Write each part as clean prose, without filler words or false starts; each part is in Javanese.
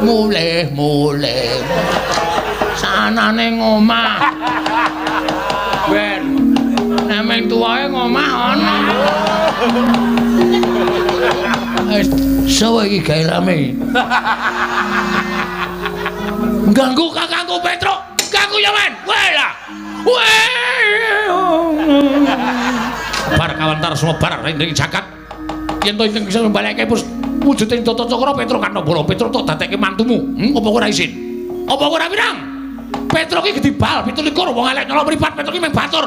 mulih sanane ngomah ben nemeng tuwae ngomah ana sawa iki gawe rame ganggu kakangku Petruk ganggu ya men wela bar kawantar semua bar ring jagat yen to ingkang bisa mbaleke wujuding Tata Cakra Petruk Kanambala Petruk tok dadekke mantumu apa ora isin apa ora wirang Petruk iki gedhi bal 17 wong elek nyala mripat Petruk iki mung batur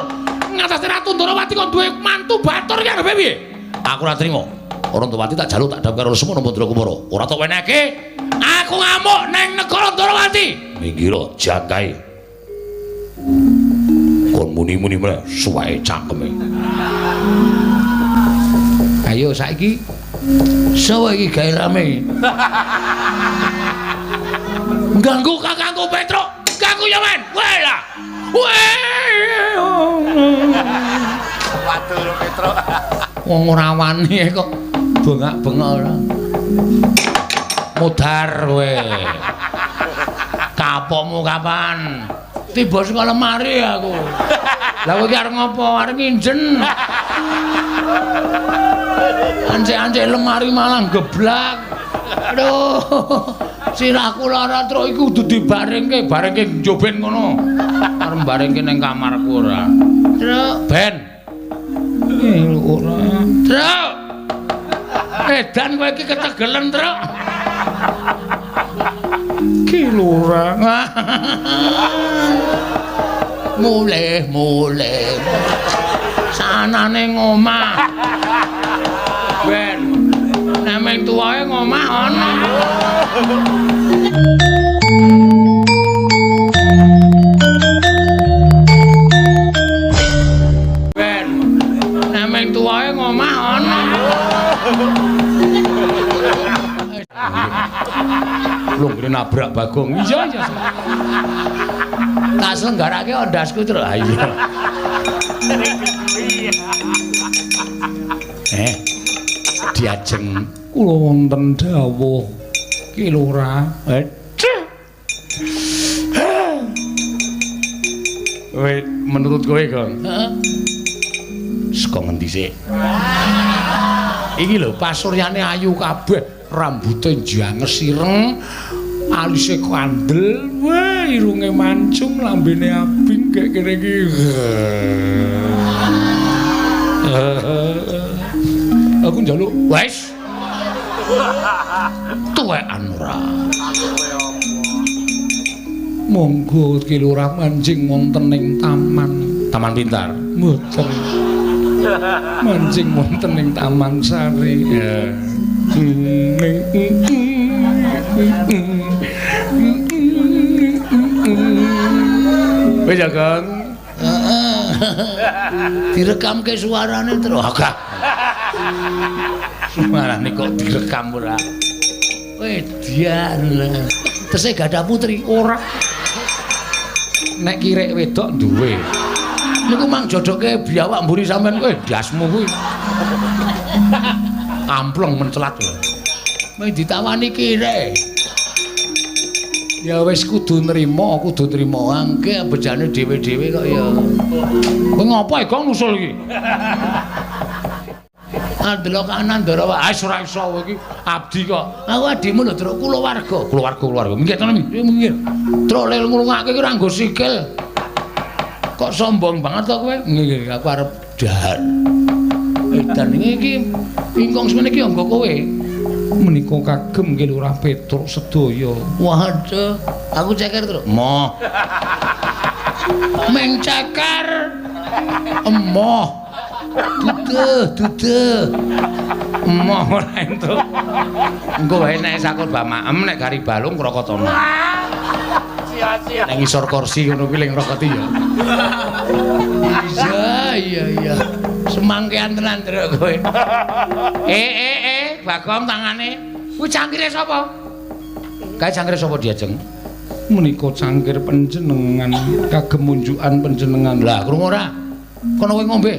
ngatasé Ratu Ndarawati kok duwe mantu batur ki arepe piye aku ora trima Rantawati tak jaluk tak dam karo Lesmana Mandra Kumara ora tak wenehke aku ngamuk nang negara Ndarawati minggir jangkae kon muni-muni meneh suwae cangkeme ayo saiki sawa iki gawe rame ganggu kakangku Petruk ganggu ya men wela waduh Petruk wong ora wani kok bengak-bengok ora mudhar kowe kapokmu kapan tiba saka lemari aku lha kowe iki arep ngopo arep nginjen anje-anje lemari malah geblak aduh sirahku lara truk iku kudu dibarengke njoben ngono arep barengke ning kamarku ora truk ben ora truk edan kowe iki ketegelen truk ki lurang mulih sanane ngomah ben nemeng tuwae ngomah ana ben nemeng tuwae ngomah ana lho ngene nabrak Bagong iya tak selenggarake ondasku terus ayo diajeng kula wonten dawuh ki lurah menurut kowe Gong saka ngendi sik iki lho pasuryane ayu kabeh rambute janges ireng alise kandel wah irunge mancung lambene abing kayak kene iki aku njaluk wes tuwekan ora monggo ki lurah mancing wonten ing taman pintar mboten mancing wonten ing Taman Sari ya wis ya Kang direkamke suarane terus agak suarane kok direkam ora wedian terus gak ada putri ora nek kirek wedok duwe niku mang jodoke biawak mburi sampean kowe dasmu kuwi amplong mencelat lho mung ditawani kirek ya wis kudu nrimo angke bejane dhewe-dhewe kok ya kowe ngopo Gong nusul iki Andelok kanan Ndarawati ora iso kowe iki abdi kok aku adimu lho Truk kulawarga minggir to minggir Truk lel ngrungake iki ora nggo sikil kok sombong banget kok kowe nggih aku arep dahar edan iki ingkang semene iki anggo kowe menika kagem nggih Lurah Petruk sedaya waduh aku ceker Truk moh meng ceker emoh duduh emoh ora entuk engko wae nek sakut bamaem nek gari balung krokotana nang isor kursi ngono kuwi ling rokoti ya iya semangkean tenan Truk kowe Bagong tangane kuwi cangkire sapa kae cangkire sapa diajeng menika cangkir panjenengan kagem munjukan panjenengan lah krungu ora kono kowe ngombe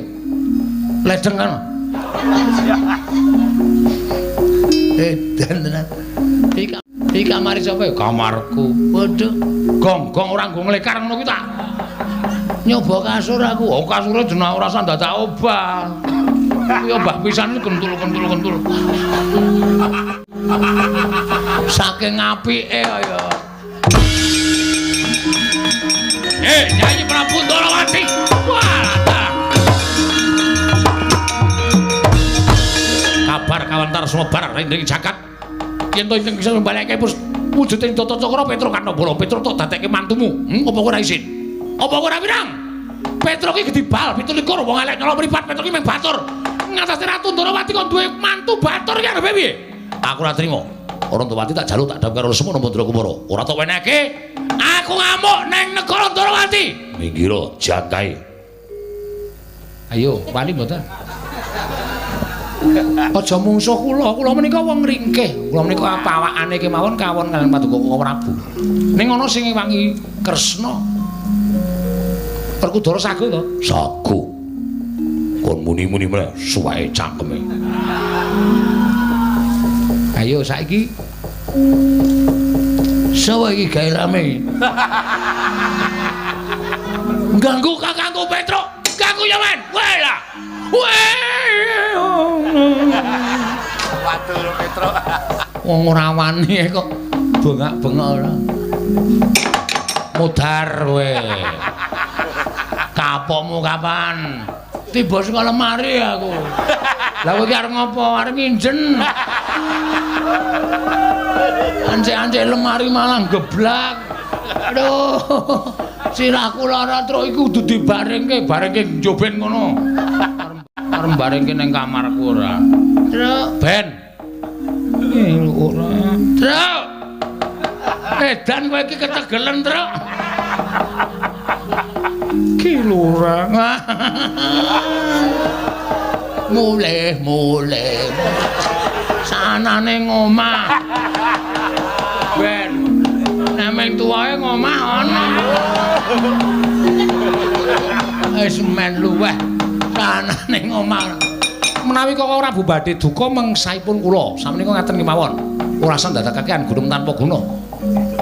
ledeng kan edan tenan Iki kamare sapa ya? Kamarku. Waduh. Gong-gong ora nggo nglekar ngono kuwi ta. Nyoba kasur aku. Oh, kasure jeneng ora usah dadak obah. Kuwi obah pisan kentul. Saking apike kaya. Nyanyi Prabu Ndorowati. Walah. Kabar kawantar sumebar ring jagat. Yen to ingkang bisa mbalekake wujuding Tata Cakra Petruk Kanobala. Petruk tok dadekke mantumu. Apa kowe ora isin? Apa kowe ora wirang? Petruk iki gedibal 17 wong elek nyala mripat. Petruk iki mung batur. Ngatasi Ratu Ndorowati kok duwe mantu batur iki arepe piye? Aku ora trima. Ora Ndorowati tak jaluk tak dam karo Lesmana Mandra Kumara. Ora tok wenehke. Aku ngamuk ning negara Ndorowati. Minggir jangkae. Ayo, wani mboten? Aja mungsuh kula menika wong ringkih. Kula menika pawakane kemawon kawon kaliyan Paduka Prabu. Ning ana sing wangi Kresna. Perkudara sagu to? Sagu. Kon muni-muni meneh suwae cangkeme. Ayo saiki. Sawa iki gawe rame. Ganggu kakangku Petruk. Ganggu ya men. Walah. Waduh Petruk. Wong ora wani kok bengak-bengok ora. Mudhar kowe. Kapokmu kapan? Tiba saka lemari aku. Lah kowe iki arep ngopo? Arep nginjen. Ance-ance lemari malah geblak. Aduh. Sirahku lara truk iku kudu dibarengke njoben ngono. Arep barengke ning kamarku ora. Truk, Ben. Ora. Truk. Edan kowe iki ketegelen, Truk. Ki lurang. Mulih. Sanane ngomah. Ben. Nemeng tuwae ngomah ana. Wis men luweh. Sanane ngomah. Menawi kok ora bubade duka mengsaipun kula, samenika ngaten kemawon. Ora sandadakaken gunung tanpa guna.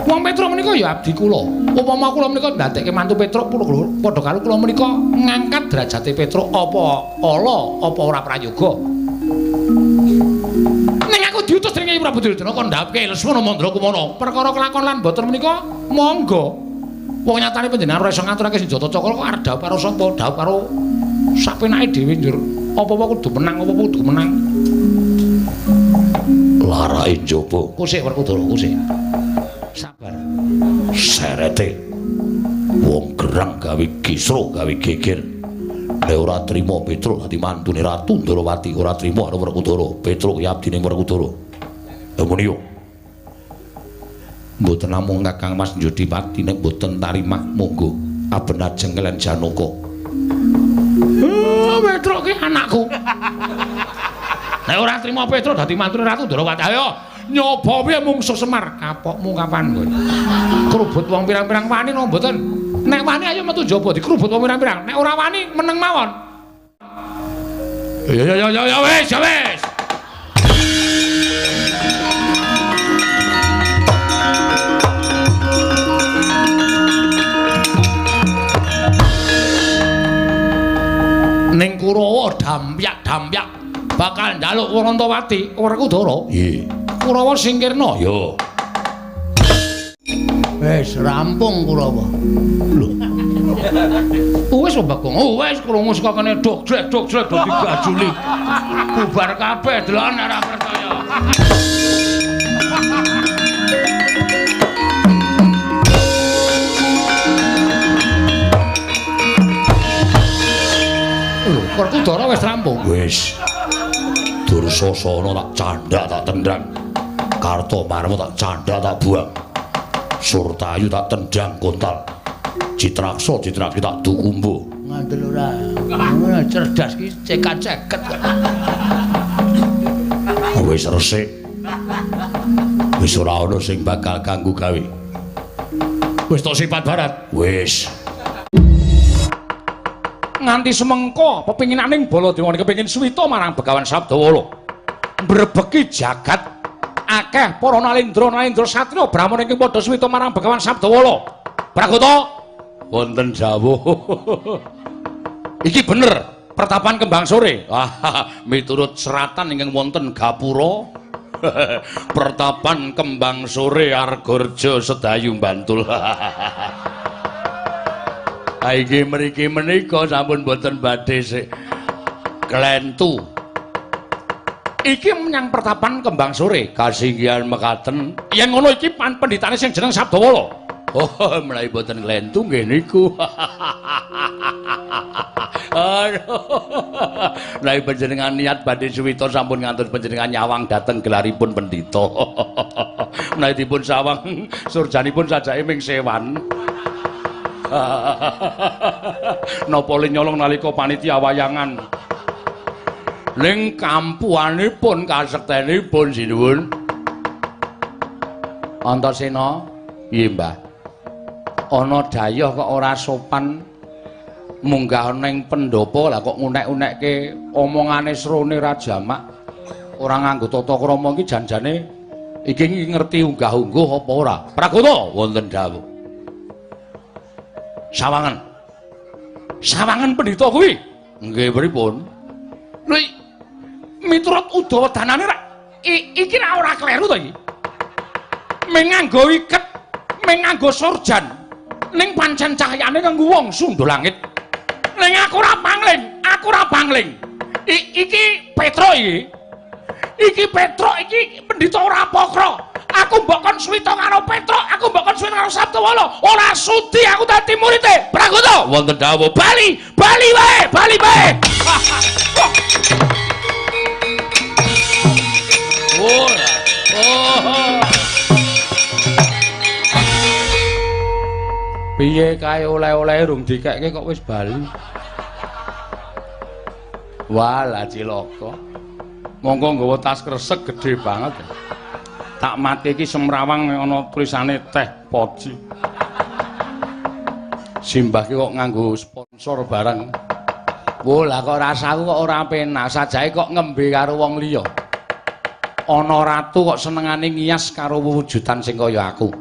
Wong Petruk menika ya abdi kula. Upama kula menika ndadekke mantu Petruk padha karo kula menika ngangkat derajate Petruk apa ala apa ora prayoga. Ning aku diutus dening Prabu Duryudana kon ndhawuhke Lesmana Mandra Kumara. Perkara kelakon lan boten menika monggo. Wong nyatane panjenengan ora iso ngaturake senjata Cakra kok arep dhawuh karo sapa? Dhawuh karo sapenake dhewe njur. Apa-apa kudu menang, apa-apa kudu menang. Larae njaba. Kusik Werkudara, kusik. Sabar. Serete. Wong gerang gawe kisru, gawe geger. Nek ora trima Petruk dadi mantune Ratu Ndorowati, ora trima karo Werkudara. Petruk ya abdine Werkudara. Muni yo. Mboten namung Kakang Mas Jodipati nek mboten tarimah monggo aben ajeng kalian Janaka. Petruk ki anakku. Nek ora trima Petruk dadi mantune Ratu Ndorowati. Ayo nyoba piye mungsuh Semar. Kapokmu kapan kowe? Krubut wong pirang-pirang wani no mboten. Nek wani ayo metu jaba dikrubut wong pirang-pirang. Nek ora wani meneng mawon. Ya wis. Ning Kurawa dampyak bakal njaluk Wantawati Werkudara. Nggih. Kurawa singkirna. Ya. Wis rampung Kurawa. Lho. Wis Bagong. Wis krungu saka kene dog-jrek dadi gajuli. Bubar kabeh delokan ora percaya. Werkudara wis rampung. Wis. Dursasana tak candhak tak tendang. Kartomarma tak candhak tak buang. Surtayu tak tendang kontal. Citraksa tak dukumbo. Ngandel ora. Ngono cerdas ki cekat-ceket. Wis resik. Wis ora ana sing bakal ganggu gawe. Wis tok sifat barat. Wis. Nganti semengko pepinginaning Baladewa kepengin suwita marang Begawan Sabdawala. Mbrebeki jagat akeh para nalindra satriya Brahmana ingkang padha suwita marang Begawan Sabdawala. Pragata wonten dawuh. iki bener pertapan Kembang Sore. Miturut seratan ingkang wonten gapura pertapan Kembang Sore Argareja Sedayu Bantul. Iki mriki menika sampun boten badhe sik klentu. Iki menyang pertapan Kembang Sore. Kasinggihan mekaten. Yen ngono iki pendhitane sing jeneng Sabdawala. Oh, mulai boten klentu nggih niku. Mulai panjenengan niat badhe suwita sampun ngantos panjenengan nyawang dhateng gelaripun pendhita. Mulai dipun sawang surjanipun sajake ming sewan. Napa le nyolong nalika panitia wayangan. Ning kampuanipun kasektenipun sinuwun. Antasena, piye Mbah? Ana dayah kok ora sopan munggah ning pendopo lah kok ngunek-unekke omongane srone ra jamak. Ora nganggo tata krama iki janjane iki ngerti unggah-ungguh apa ora? Pragata wonten dawuh. Sawangan. Sawangan pendhita kuwi. Nggih pripun? Lho miturut Udawa danane ra iki ora kleru to iki. Menganggo iket, menganggo surjan. Ning pancen cahyane kanggo wong Sunda langit. Ning aku ora pangling. Iki Petruk iki. Iki Petruk iki pendhita ora pokro. Aku mbok kon suwita karo Petruk, aku mbok kon suwita karo Sabdawala. Ora sudi aku dadi murite. Pragata wonten dawuh Bali wae. Ora. Oh. Piye kae oleh-oleh rung dikekke kok wis bali. Walah cilaka. Monggo nggawa tas kresek gedhe banget. Tak mati iki semrawang ana tulisane teh poji. Simbah ki kok nganggo sponsor barang. Wo lah kok rasaku kok ora penak, sajae kok ngembe karo wong liya. Ana ratu kok senengane ngias karo wujudan sing kaya aku.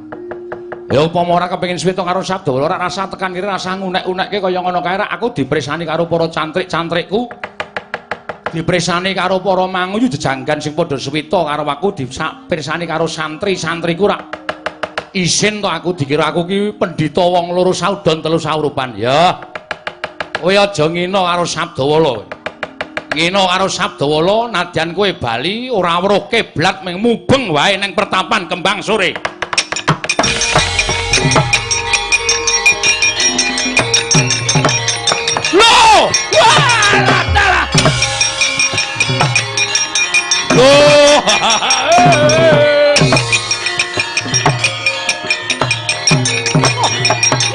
Ya upama ora kepengin sweta karo Sabdawala, ora rasa tekan kiri rasa ngunek-unekke kaya ngono kae aku dipresani karo para cantrik-cantrikku. Dipresani karo para manguyu jejanggan sing padha sweta karo aku dipirsani karo santri-santriku rak. Isin to aku dikira aku ki pendhita wong loro saudon telu saurupan. Ya. Kowe aja ngina karo Sabdawala. Ngina karo Sabdawala nadyan kowe bali ora weruh kiblat mung mubeng wae ning pertapan Kembang Sore. Loh! Wah, ladalah. Loh!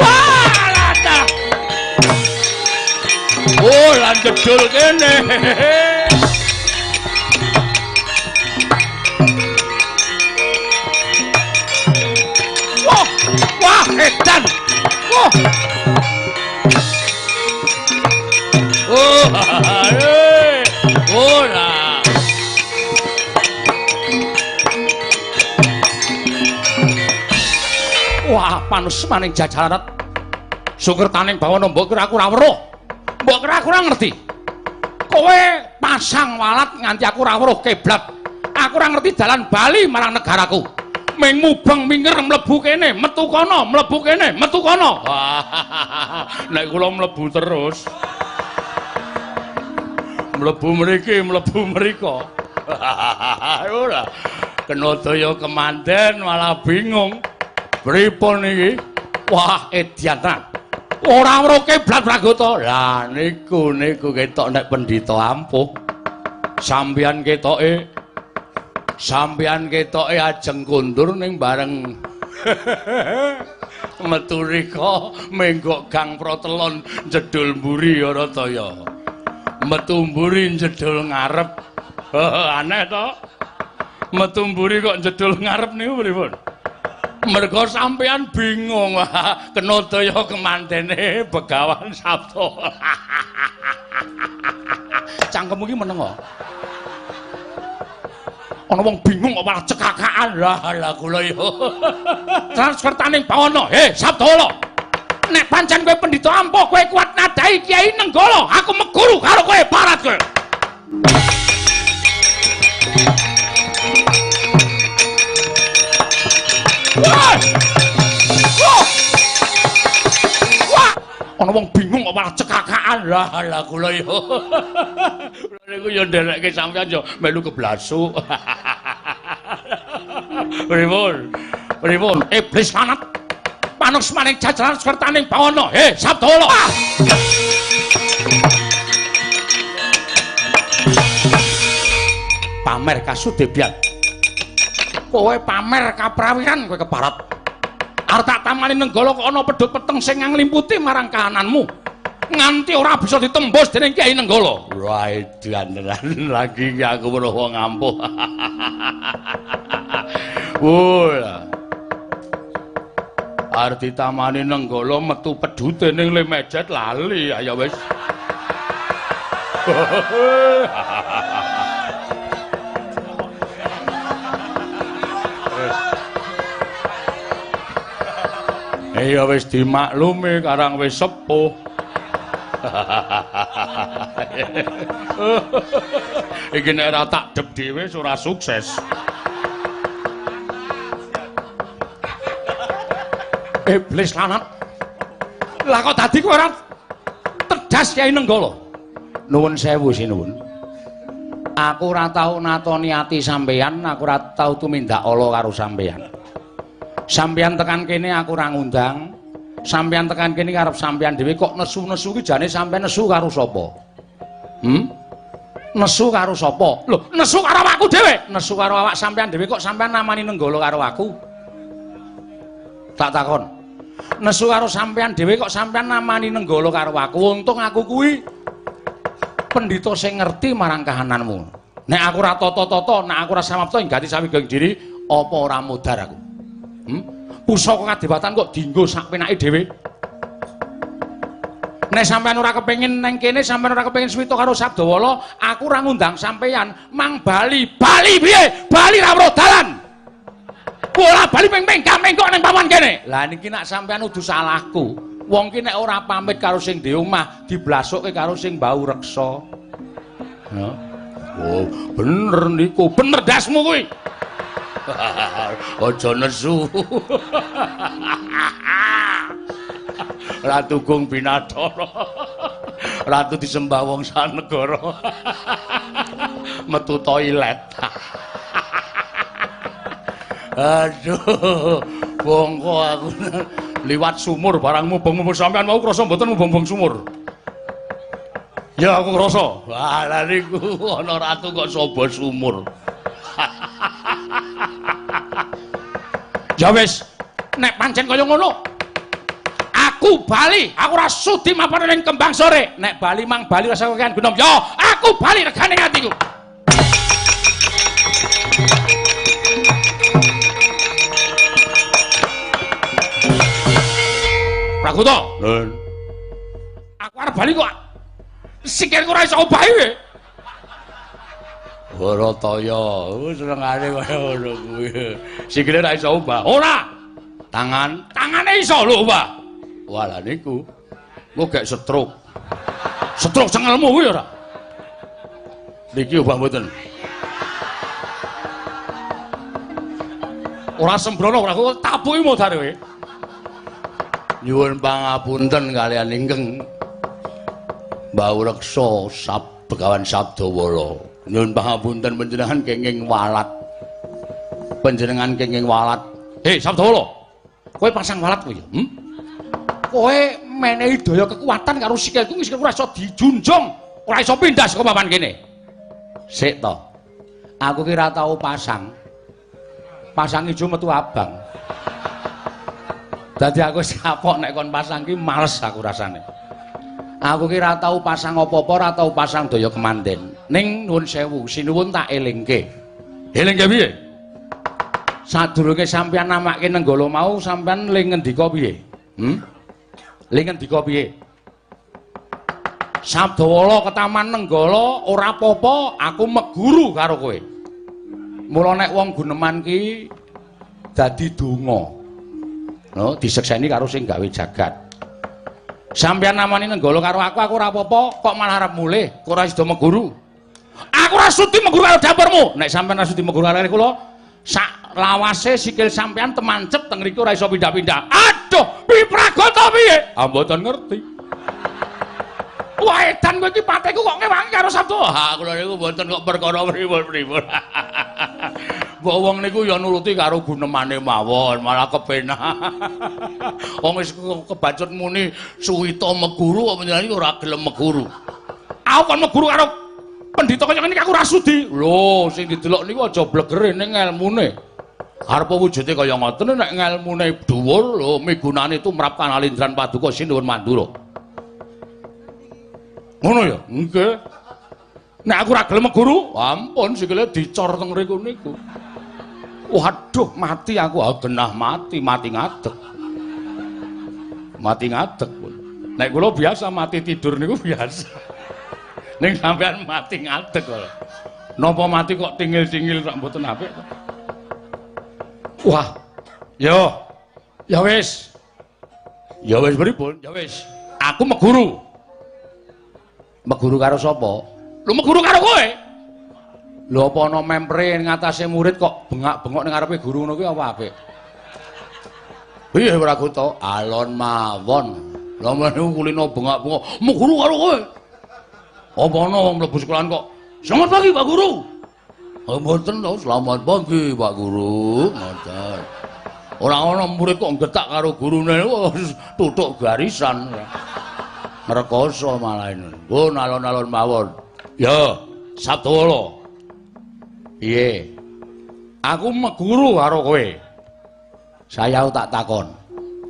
Wah, ladalah. Oh, lan jedul kene. Wah, edan. Wah. Ora. Wah, panus maning jajaran. Sukertaning bawana mbok kira aku ora weruh. Mbok kira aku ora ngerti. Kowe pasang walat nganti aku ora weruh kiblat. Aku ora ngerti dalan bali marang negaraku. Ming mubeng mingger mlebu kene, metu kono, mlebu kene, metu kono. Nek kula mlebu terus. Mlebu mriki, mlebu mriko. Ora. Kena daya kemanten malah bingung. Pripun iki? Wah, edian. Ora weruh kiblat Pragata. Lah niku ketok nek pendhita ampuh. Sampeyan ketoke ajeng kundur ning bareng metu rika menggok Gang Protelon jedul mburi ora daya. Metu mburi jedul ngarep. Aneh to? Metu mburi kok jedul ngarep niku pripun? Mergo sampeyan bingung. Kena daya kemantene Begawan Sabda. Cangkemmu iki meneng kok. Ana wong bingung kok malah cekakaan. Lah kula yo. Transkertaning Bawana. Sabdawala. Nek pancen kowe pendhita ampuh, kowe kuat nadahi Kyai Nenggala, aku meguru karo kowe barat kowe. Wah! Ana wong bingung kok malah cekakaan. Lah kula yo. Niku yo nderekke sampeyan yo melu keblasuk. Pripun? Iblis manat. Manus maning jajaran Skertaning Bawana. Sabdawala. Pamer kasudebian. Kowe pamer kaprawiran kowe kebarat. Arep tak tamani Nenggala kok ana pedhot peteng sing nglimputi marang kahananmu. Nganti ora bisa ditembus dening Kyai Nenggala. Wah, dianderan lagi iki aku weruh wong ampuh. Wah. Arep ditamani Nenggala metu pedhute ning lemejet lali. Ayo wis. Ya wis dimaklumi karang wis sepuh. Iki nek ora tak dep dhewe ora sukses. Iblis lanat. Lah kok dadi kowe ora tegas Kyai Nenggala? Nuwun sewu sinuwun. Aku ora tau natoni ati sampeyan, aku ora tau tumindak ala karo sampeyan. Sampeyan tekan kene aku ora ngundang. Sampeyan tekan kene karep sampeyan dhewe kok nesu-nesu ki jane sampeyan nesu karo sapa? Nesu karo sapa? Lho, nesu karo awakku dhewe. Nesu karo awak sampeyan dhewe kok sampeyan namani Nenggala karo aku? Tak takon. Nesu karo sampeyan dhewe kok sampeyan namani Nenggala karo aku? Untung aku kuwi pendhita sing ngerti marang kahananmu. Nek aku ora tata-tata, nek aku ora samapta nggati sawijining diri, apa ora mudhar aku? Pusaka kadewatan kok dienggo sak penake dhewe. Nek sampean ora kepengin neng kene, sampean ora kepengin swita karo Sabdawala, aku ora ngundang sampean. Mang Bali piye? Bali ra weruh dalan. Bola bali ping-ping mengko ning paman kene. Lah niki nek sampean udu salahku. Wong ki nek ora pamit karo sing ndhe omah, diblasukke karo sing bau reksa. Ya. Oh, bener niku, bener dasmu kuwi. Aja nesu. Ratu Gung Binathara. Ratu disembah wong sanegara. Metu toilet. Aduh, bongko aku liwat sumur barang mubeng-mubeng sampean mau krasa mboten mubeng-mubeng sumur. Ya aku ngrasa. Wah, lha niku ana ratu kok sobo sumur. Ya wis, nek pancen kaya ngono. Aku bali, aku ora sudi mapan ning Kembang Sore. Nek bali mang bali rasa kekan gunom. Ya, aku bali regane atiku. Prakuta. Nun. Aku arep bali kok sikilku ora iso obahi kowe. Barataya, senengane kaya ngono kuwi. Sikile ra iso obah. Ora. Tangane iso lho, Mbah. Wah, lha niku. Engko gek stroke. Stroke cengelmu kuwi ora. Niki obah mboten. Ora sembrono ora kok tapuki modar kowe. Nyuwun pangapunten kaliyan ingkang Mbau Reksa Begawan Sabdawala. Nyuwun pangapunten panjenengan kenging walat. Panjenengan kenging walat. Sabdawala. Kowe pasang walat kowe ya? Kowe menehi daya kekuatan karo sikilku, sikilku ora iso dijunjung, ora iso pindah saka papan kene. Sik to. Aku ki ora tau pasang. Pasang ijo metu abang. Dadi aku sapok nek kon pasang ki males aku rasane. Aku ki ora tau pasang apa-apa, ora tau pasang daya kemanten. Ning nuwun sewu, sinuwun tak elingke. Elingke piye? Sadurunge sampeyan namake Nenggala mau, sampeyan ling ngendika piye? Ling ngendika piye? Sabdawala ke Taman Nenggala ora apa-apa, aku meguru karo kowe. Mula nek wong guneman ki dadi donga. No, disekseni karo sing gawe jagat. Sampeyan namani nenggala karo aku ora apa-apa, kok malah arep mulih, kok ora sida meguru. Aku ora sudi meguru karo dapurmu. Nek sampeyan ora sudi meguru karo kula, sak lawase sikil sampeyan temancep teng mriku ora iso pindah-pindah. Aduh, pipragata piye? Ah mboten ngerti. Wah, edan kowe iki pateku kok ngewangi karo Sabtu. Ha, kula niku mboten kok perkara pripun-pripun. Mbok wong niku ya nuruti karo gunemane mawon, malah kepenak. Wong wis kebacut muni suwita meguru kok menjani ora gelem meguru. Aku kon meguru karo pendhita kaya ngene aku ora sudi. Lho, sing didelok niku aja blegere ning ngelmune. Arep wujude kaya ngoten nek ngelmune dhuwur lho migunane tumrap Kanalindran Paduka Sinuwun Mandura. Ngono ya? Nggih. Nek aku ora gelem meguru, ampun sikile dicor teng mriku niku. Waduh, mati aku, genah mati ngadeg. Mati ngadeg pun. Nek kula biasa mati tidur niku biasa. Ning sampean mati ngadeg kok. Napa mati kok tingil-tingil kok mboten apik. Wah. Yo. Ya wis. Ya wis pripun? Ya wis. Aku meguru. Meguru karo sapa? Lho meguru karo kowe. Lho apa ana mempre ngatasé murid kok bengak-bengok ning ngarepe guru ngono kuwi apa apik? Piye ora kuto? Alon mawon. Lah meneku kulino bengak-bengok. Meguru karo kowe. Apa ana wong mlebu sekolahan kok? Selamat pagi Pak Guru. Oh mboten to, selamat pagi Pak Guru. Ngoten. Ora ana murid kok getak karo gurune wis tutuk garisan. Rekoso malah ini. Pun alon-alon mawon. Ya, Sabtowala. Piye? Aku meguru karo kowe. Saya tak takon.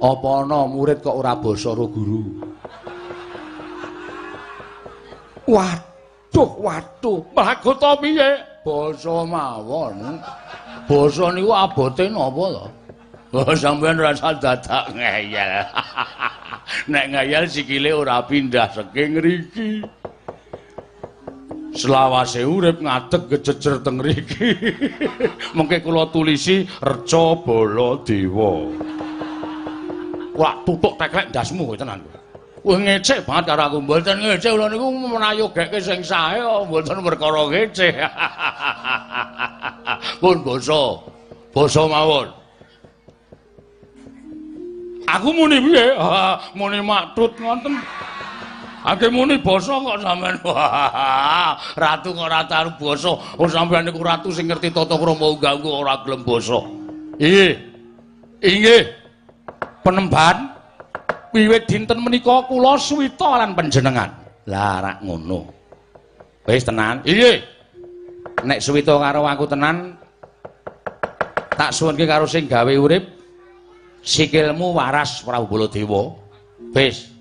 Apa ana murid kok ora basa karo guru? Waduh, Magota piye? Basa mawon. Basa niku abote napa to? Oh, sampeyan rasa dadak ngeyel. Nek ngeyel sikile ora pindah saking ngriki. Selawase urip ngadeg gejejer teng mriki. Mengke kula tulisi Reca Baladewa. Wah, tutuk teklek ndasmu tenan. Wah ngecek banget karo aku. Mboten ngecek kula niku menayogekke sing sae kok mboten perkara ngecek. Pun basa mawon. Aku muni piye? Muni maktut ngoten. Ake muni basa kok sampean. Ratu kok ora tahu basa. Oh sampean niku ratu sing ngerti tata krama unggah-ungguh ora gelem basa. Inggih. Penemban wiwit dinten menika kula suwita lan panjenengan. Lah rak ngono. Wis tenan. Inggih. Nek suwita karo aku tenan tak suwunke karo sing gawe urip sikilmu waras Prabu Baladewa. Wis,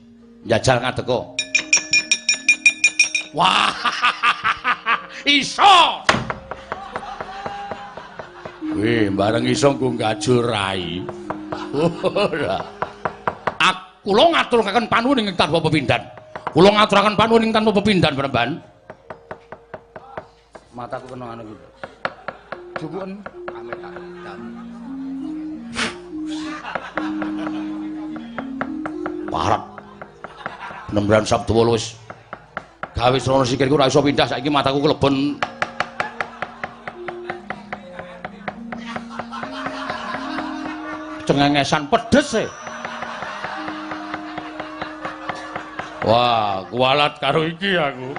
njajal ngadeka. Wah, iso. Wih, bareng iso nggo gajul rai. Kula ngaturaken panuwun ing tanpa pepindhan. Kula ngaturaken panuwun ing tanpa pepindhan, Penemban. Mataku kena anu iki. Jupuken Parat. Penemban Sabtowala wis gawe srana sikilku ora iso pindah, saiki mataku kleben. Cengengesan pedes e. Wah, kualat karo iki aku.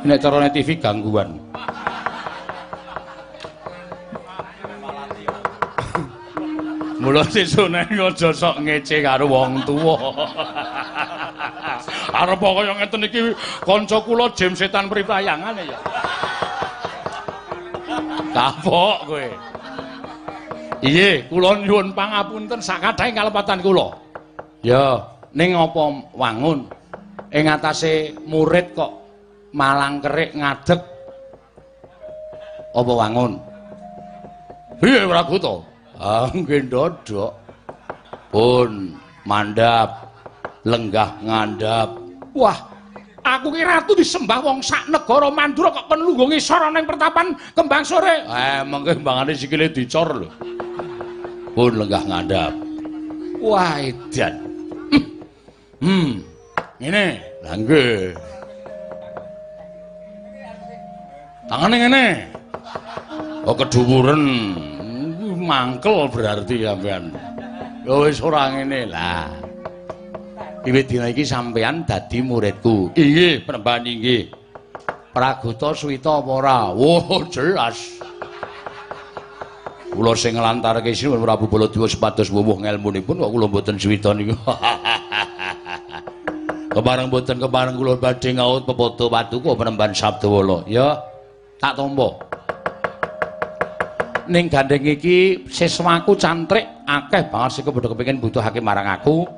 Nek carane TV gangguan. Mula sesune aja sok ngece karo wong tuwa. Arep kaya ngeten iki kanca kula Jem Setan Pripayangan ya. Kapok kowe. Iye, kula nyuwun pangapunten sakadhahing kalepatan kula. Ya, ning apa wangun ing atase murid kok malang kerik ngadeg. Apa wangun? Piye Prabu to? Ah, nggih ndodok. Pun mandhap, lenggah ngandhap. Wah, aku ki ratu disembah wong sak negara Mandura kok kon lungguh ngisor ning pertapan Kembang Sore. Mengke mbangane sikile dicor lho. Pun lenggah ngandhap. Wah, edan. Ngene, lha nggih. Tangane ngene. Oh keduwuren. Mangkel berarti sampean. Ya wis ora ngene lah. Wiwit dina iki sampean dadi muridku. Inggih, Penembahan inggih. Pragoto Suwita apa ora? Wah, jelas. Kula sing nglantarke sinuwun Prabu Baladewa sepados wuwuh ngelmunipun kok kula mboten suwita niku. Kepareng mboten kepareng kula badhe ngaut pepodo Paduka Penembahan Sabdawala. Ya, tak tampa. Ning gandeng iki siswaku cantrik akeh banget sing padha kepengin butuhake marang aku.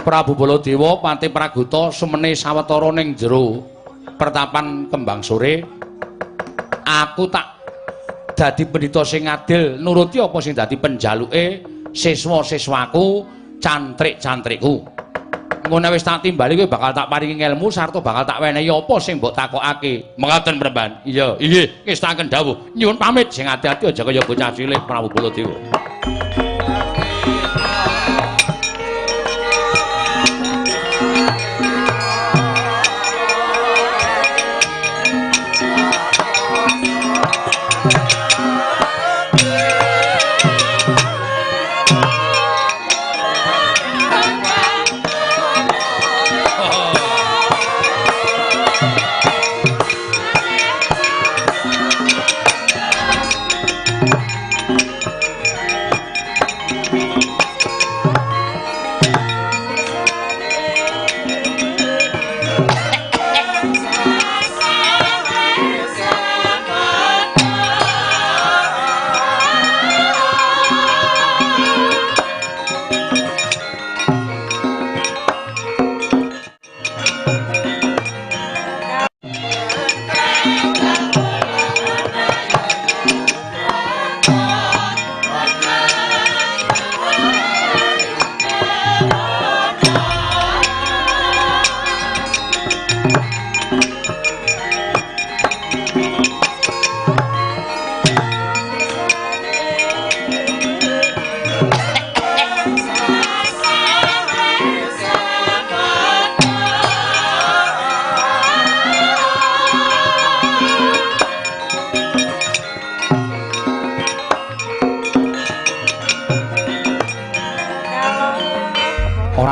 Prabu Baladewa Pati Pragoto sumene sawetara ning jero pertapan Kembang Sore. Aku tak dadi pendhita sing adil nuruti apa sing dadi penjaluke siswa-siswaku, cantrik-cantrikku. Ngono wis tak timbali kowe bakal tak paringi ilmu sarta bakal tak wenehi apa sing mbok takokake. Mekaten Penembahan. Iya, inggih, ngestaken dawuh. Nyuwun pamit sing ati-ati aja kaya bocah cilik Prabu Baladewa.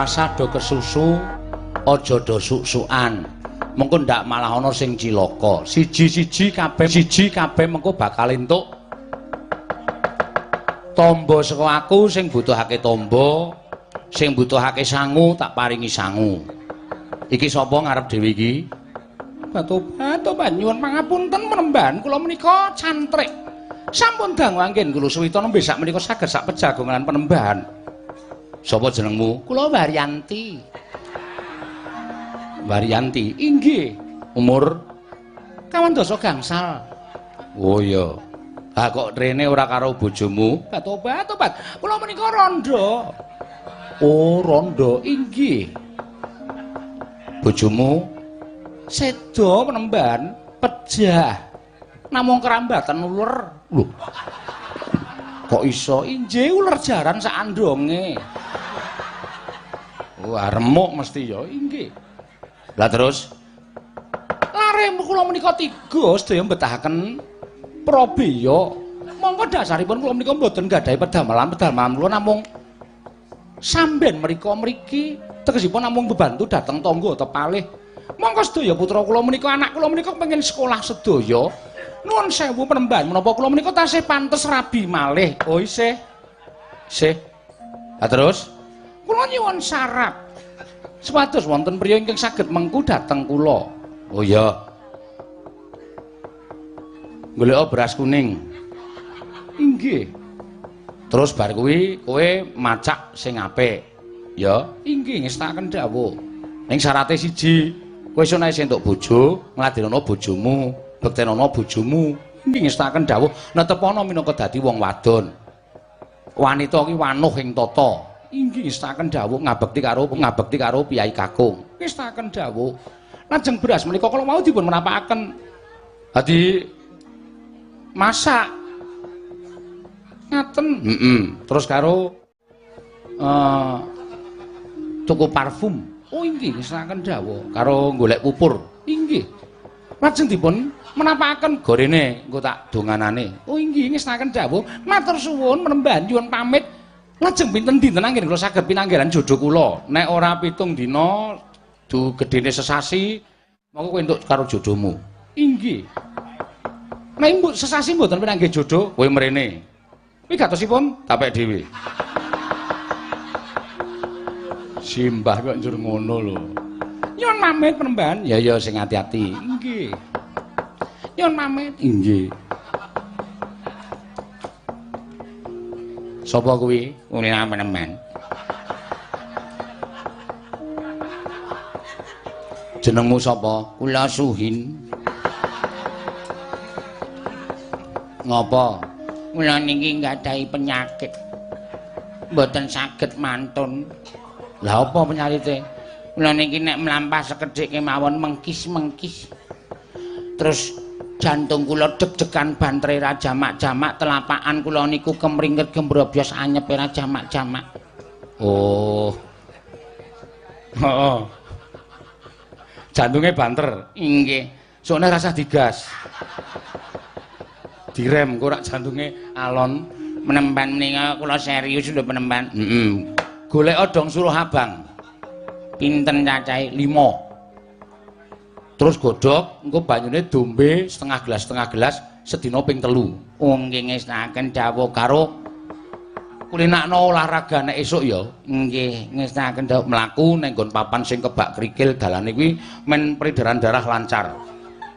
Sado kesusu aja do suk-sukan mengko ndak malah ana sing cilaka siji-siji kabeh mengko bakal entuk tamba saka aku sing butuhake tamba sing butuhake sangu tak paringi sangu iki sapa ngarep dhewe iki Tobat nyuwun pangapunten Penembahan kula menika cantrik sampun dangu anggen kula suwita nembe sak menika saged sak pejagongan Penembahan. Sapa jenengmu? Kula Waryanti. Waryanti, inggih. Umur kawandasa gangsal. Oh iya. Ha kok rene ora karo bojomu? Tobat. Kula menika randha. Oh, randha, inggih. Bojomu seda Penembahan, pejah. Namung kerambatan uler. Lho. Kok iso? Inggih uler jaran sak andonge. Wah, remuk mesti ya, inggih. Lah terus lare kula menika tiga sedaya mbetahaken prabeya. Monggo dasaripun kula menika mboten gadahi pedhamelan kula namung samben mriki tegesipun namung bebantu dhateng tangga tepalih. Monggo sedaya putra kula menika anak kula menika pengin sekolah sedaya. Nuwun sewu Penembahan menapa kula menika tasih pantes rabi malih. Oh isih. Lah terus kula nyuwun syarat supados wonten priya ingkang saged mengku dhateng kula. Oh iya. Golek beras kuning. Inggih. Terus bar kuwi kowe macak sing apik. Ya, inggih ngestaken dawuh. Ning syarate siji, kowe iso nae entuk bojo, ngladenana bojomu, bektenana bojomu. Inggih ngestaken dawuh, netepana minangka dadi wong wadon. Wanita iki wanuh ing tata. Inggih ngestaken dawuh ngabekti karo Piyai Kakung. Ngestaken dawuh. Lajeng beras menika kala mau dipun menapakaken dadi masak. Ngaten. Terus karo tuku parfum. Oh inggih ngestaken dawuh karo golek pupur. Inggih. Lajeng dipun menapakaken gorene engko tak donganane. Oh inggih ngestaken dawuh. Matur suwun menemban nyuwun pamit. Lajeng pinten dinten anggen kula saged pinanggilan jodoh kula. Nek ora 7 dina du gedene sesasi monggo kowe entuk karo jodohmu. Inggih. Nek mbok sesasi mboten pinanggih jodoh, kowe mrene. Kuwi gatosipun tapek dhewe. Simbah kok njur ngono lho. Nyuwun pamit penemban. Ya ya sing ati-ati. Inggih. Nyuwun pamit. Inggih. Sapa kuwi? Kula penemban. Jenengmu sapa? Kula Suhin. Ngapa? Kula niki nggadahi penyakit. Mboten saged mantun. Lah apa penyakite? Kula niki nek mlampah sekedhik kemawon mengkis-mengkis. Terus jantung kula deg-degan bantre ra jamak-jamak, telapakan kula niku kemringket gembrobos anyep ra jamak-jamak. Oh. Heeh. Jantunge banter. Inggih. Sokne rasah digas. Direm kok rak jantunge alon. Menemban menika kula serius lho penemban. Golek odong suruh abang. Pinten cacahe? 5. Terus godhog engko banyune dombe setengah gelas sedina ping 3. Oh nggih ngestaken dawuh karo kulinakno olahraga nek esuk ya. Nggih ngestaken dawuh mlaku ning nggon papan sing kebak krikil dalane kuwi men peredaran darah lancar.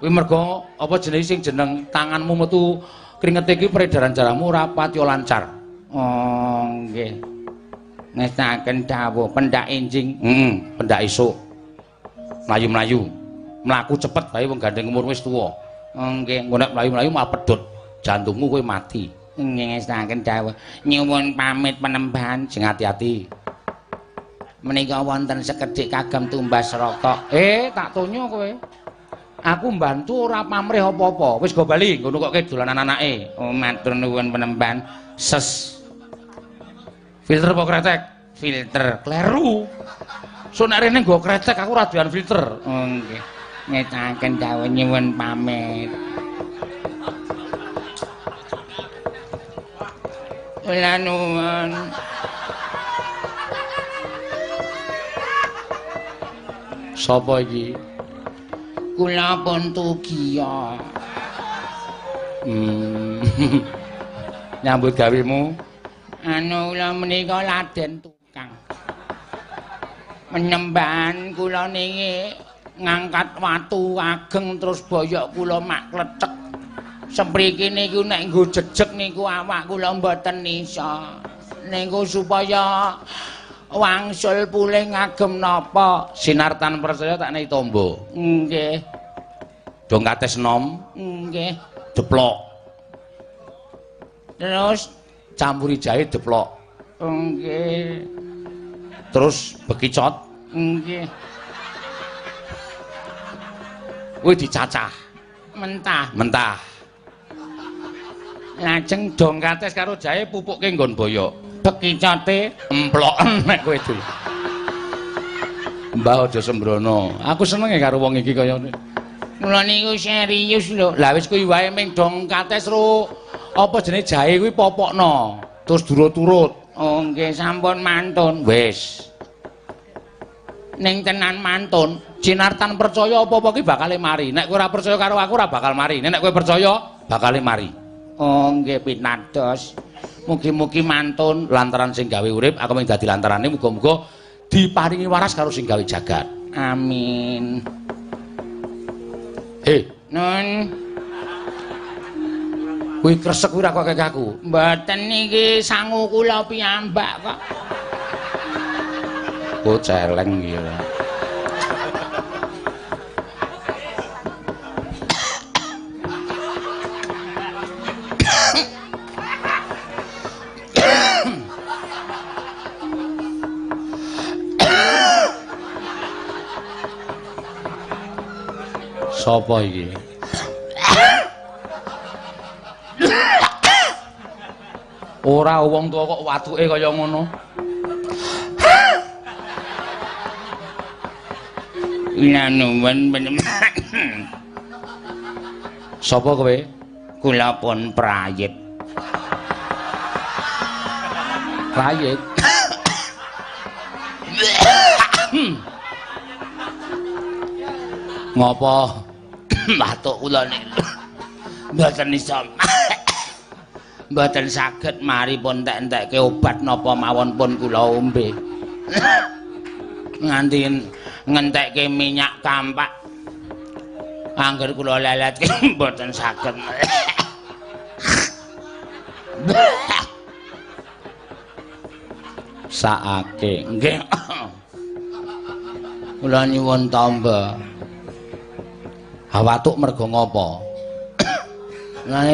Kuwi mergo apa jenenge sing jeneng tanganmu metu kringete iki peredaran darahmu ora pati lancar. Oh nggih. Ngestaken dawuh pendak enjing. Pendak esuk. Mlayu-mlayu. Mlaku cepet bae wong gandeng umur wis tuwa. Nggih, engko nek mlayu-mlayu malah pedhot. Jantungmu kowe mati. Nggih ngestaken dawuh. Nyuwun pamit penemban sing ati-ati. Menika wonten sekedhik kagem tumbas rokok. Tak tonyo kowe. Aku mbantu ora pamrih apa-apa. Wis go bali, ngono kok dolanan anake. Oh, matur nuwun penemban. Ses. Filter apa kretek? Filter. Kleru. So nek rene nggo kretek aku ora doyan filter. Oh nggih. Ngetaken dawuh nyuwun pamit. Kula nuwun. Sapa iki? Kula pun tugiya. Nyambut gawemu? Kula menika laden tukang. Menyembahan kula niki ngangkat watu ageng terus boyok kula mak klecek. Sempriki niku nek nggo jejeg niku awak kula mboten isa. Niku supaya wangsul pulih ngagem napa sinartan percaya tak nehi tombo. Nggih. Dong kates nom. Nggih. Deplok. Terus campuri jahe deplok. Nggih. Terus bekicot. Nggih. Kuwi dicacah. Mentah. Lajeng dong kates karo jahe pupuke nggon boyok. Bekicote emploken nek kowe dul. Mbah aja sembrono. Aku senenge karo wong iki kaya ngene. Mula niku serius lho. Lah wis kuwi wae ming dong kates ro apa jenenge jahe kuwi popokno. Terus durut-turut. Oh nggih sampun mantun. Wis. Ning tenan mantun, jinartan percaya apa-apa ki bakal mari. Nek kowe ora percaya karo aku ora bakal mari. Nek kowe percaya bakal mari. Oh nggih pinados. Mugi-mugi mantun lantaran sing gawe urip, aku mung dadi lantarane muga-muga diparingi waras karo sing gawe jagat. Amin. Nun. Kuwi kresek kuwi ora kok kaya aku. Mboten niki sangu kula piyambak kok. Oh celeng iki. Sapa iki? Ora wong tuwa kok watuke kaya ngono. Ina nuwun panjenengan. Sapa kowe? Kula pun prayit. Prayit. Ngopo? Batuk kula niku. Mboten iso. Mboten saged mari pun entek-entekke obat napa mawon pun kula ombe. Nganti ngentekke minyak kampak. Angger kula leletke mboten saged. Saake nggih. Kula nyuwun tamba. Hawatuk mergo ngopo? Lha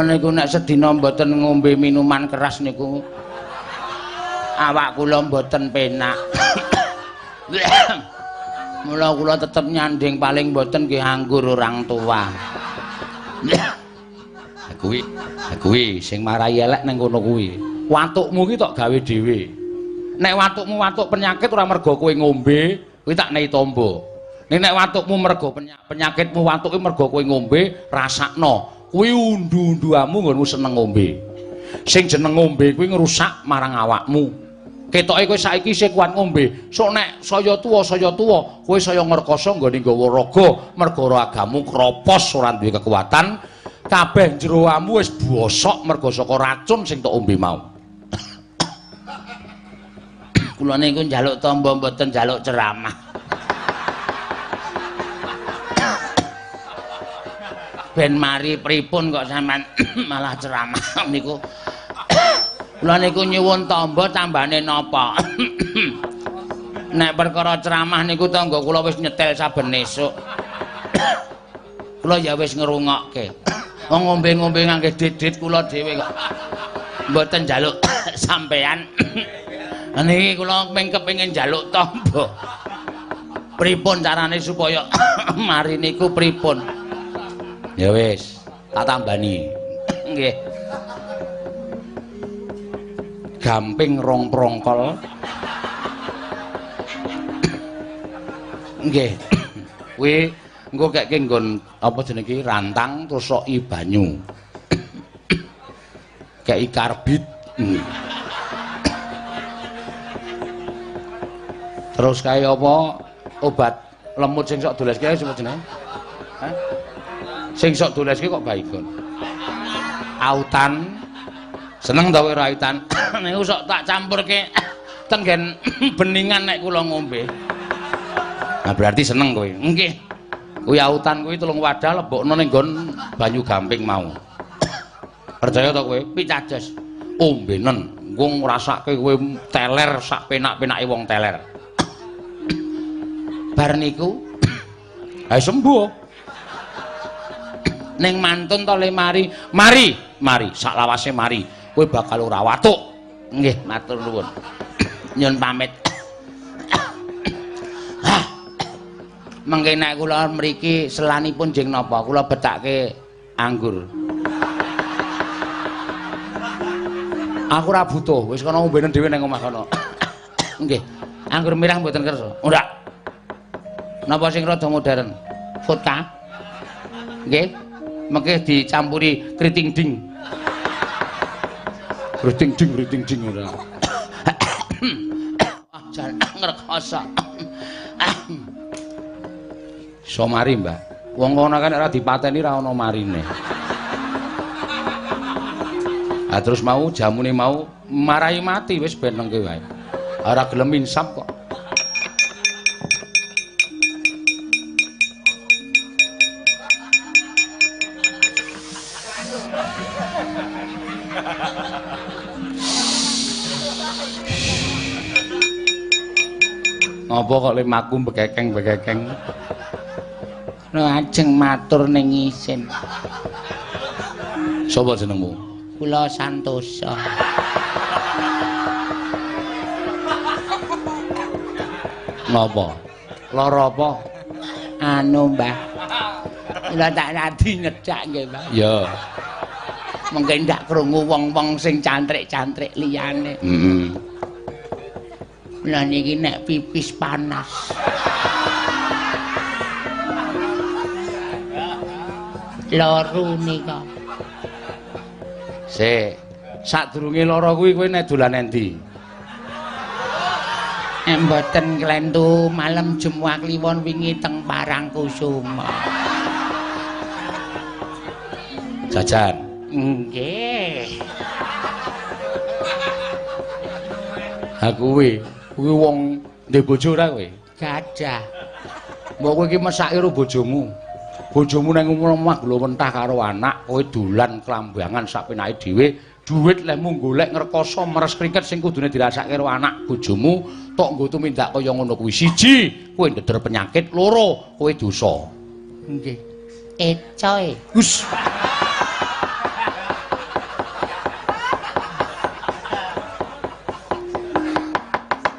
niku nek sedina mboten ngombe minuman keras niku awak kula mboten penak. Mula kula tetep nyanding paling mboten nggih anggur orang tua. Kuwi sing marai elek ning kono kuwi. Watukmu ki tok gawe dhewe. Nek watukmu watuk penyakit ora mergo kowe ngombe, kuwi tak nehi tombo. Nek watukmu mergo penyakitmu watuke mergo kowe ngombe, rasakno. Kuwi undu-unduamu nggonmu seneng ngombe. Sing jeneng ngombe kuwi ngrusak marang awakmu. Ketoke kowe saiki isih kuat ngombe. Sok nek saya tuwa kowe saya ngrekoso nggone nggawa raga mergo ragamu kropos ora duwe kekuatan. Kabeh jeroamu wis bosok mergo saka racun sing tok ombe mau. Kula niku njaluk tamba mboten njaluk ceramah. Ben mari pripun kok sampean malah ceramah niku. Kula niku nyuwun tamba tambane napa? Nek perkara ceramah niku tangga kula wis nyetel saben esuk. Kula ya wis ngrungokke. Wong ngombe-ngombe ngangge didit kula dhewe kok mboten njaluk sampean. Niki kula kepengin njaluk tamba. Pripun carane supaya mari niku pripun? Ya wis, tak tambani. Nggih. Gamping rong prongkol. Nggih. Kuwi engko keke nggon apa jenenge rantang terus soki banyu. Kei karbit. Terus kae apa obat lemut sing sok doleske sapa jenenge? Hah? Sing sok doleske kok baygon. Autan. Seneng ta kowe autan? Niku sok tak campurke tenggen beningan nek kula ngombe. Nah berarti seneng kowe. Nggih. Kuwi autan kuwi 3 wadah lebokno ning nggon banyu gamping mau. Percaya ta kowe? Picados. Ombenen. Engko ngrasake kowe teler sak penak-penake wong teler. Bar niku ae sembuh. Ning mantun to le mari sak lawase mari kowe bakal ora watuk. Nggih matur nuwun. Nyun pamit. Mengke nek kula mriki selanipun jeng napa kula betake anggur. Aku ora butuh, wis kono ngombenen dhewe ning omah kono. Nggih. Anggur merah mboten kersa. Ora. Napa sing rada modern? Vodka. Nggih. Mengke dicampuri kriting ding. Kriting ding ora. Ah jan ngrekoso. Iso mari, Mbah. Wong kono kan ora dipateni ra ana marine. Ah terus mau jamune mau marai mati wis ben nengke wae. Ora gelem insap kok. Apa kok lemaku bekekeng. Lajeng matur ning isin. Sapa jenengmu? Kula Santosa. Napa? Lara apa? Anu, Mbah. Kula tak radi ngecak nggih, Mbah. Ya. Mengke ndak krungu wong-wong sing cantrik-cantrik liyane. Heeh. Lah niki nek pipis panas. Loru nika. Sadurunge lara kuwi kowe nek dolan endi? Mboten klentu malam Jumat Kliwon wingi teng Parangkusuma. Jajan. Nggih. Ha kuwi wong ndek bojo ora kowe? Gadah. Mbok kowe iki mesake karo bojomu. Bojomu nang omah glowentah karo anak, kowe dolan klambangan sak penake dhewe. Duit lemu golek ngrekoso meres kringket sing kudune dirasake karo anak bojomu, tok nggo tumindak kaya ngono kuwi. Siji, kowe ndeder penyakit, loro, kowe dosa. Nggih. Ecoe. Hus.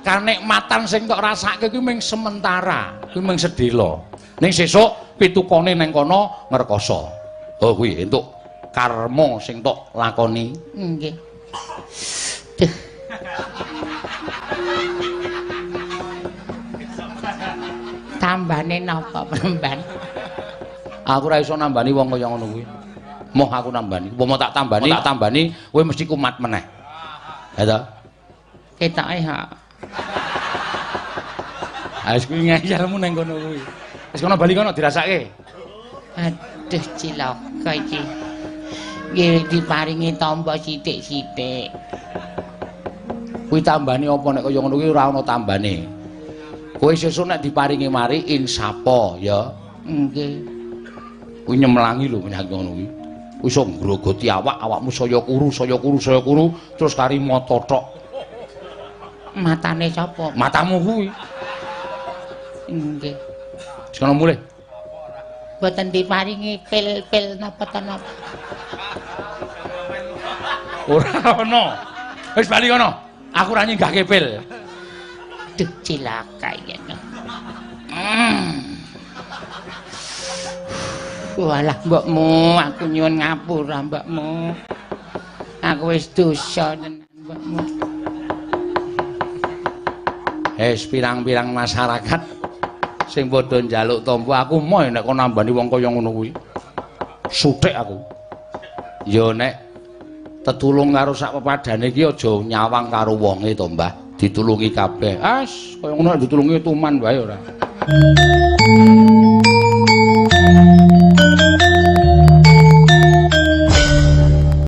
Kanikmatan sing kok rasake kuwi mung sementara, kuwi mung sedhela. Ning sesuk pitukane nang kono ngrekoso. Oh kuwi entuk karma sing tok lakoni. Nggih. Duh. Tambane napa, Premban? Aku ora iso nambani wong kaya ngono kuwi. Moh aku nambani. Upama tak tambani, kowe mesti kumat meneh. Ya ta? Ketoke ha. Wis kuwi ngeyelmu nang kono kuwi. Wis kono bali kono dirasake. Aduh cilaka iki. Nggih diparingi tampa sithik-sithik. Kuwi tambane apa nek kaya ngono kuwi ora ana tambane. Kowe sesuk nek diparingi mari insapa ya. Nggih. Kuwi nyemlangi lho penyakit ngono kuwi. Wis iso ngrogoti awakmu saya kuru, terus kari mata tok. Matane sapa? Matamu kuwi. Nggih. Sekono mulih. Boten diparingi pil-pil napa ta napa. Ora ono. Wis bali kono. Aku ora nyenggahke pil. Duh cilaka iki. Walah mbokmu, aku nyuwun ngapura mbokmu. Aku wis dosa tenan mbokmu. Pirang-pirang masyarakat sing padha njaluk tampa aku moh nek kok nambani wong kaya ngono kuwi. Suthik aku. Ya nek tetulung karo sak pepadane iki aja nyawang karo wonge to, Mbah. Ditulungi kabeh. Kaya ngono ditulungi tuman wae ora.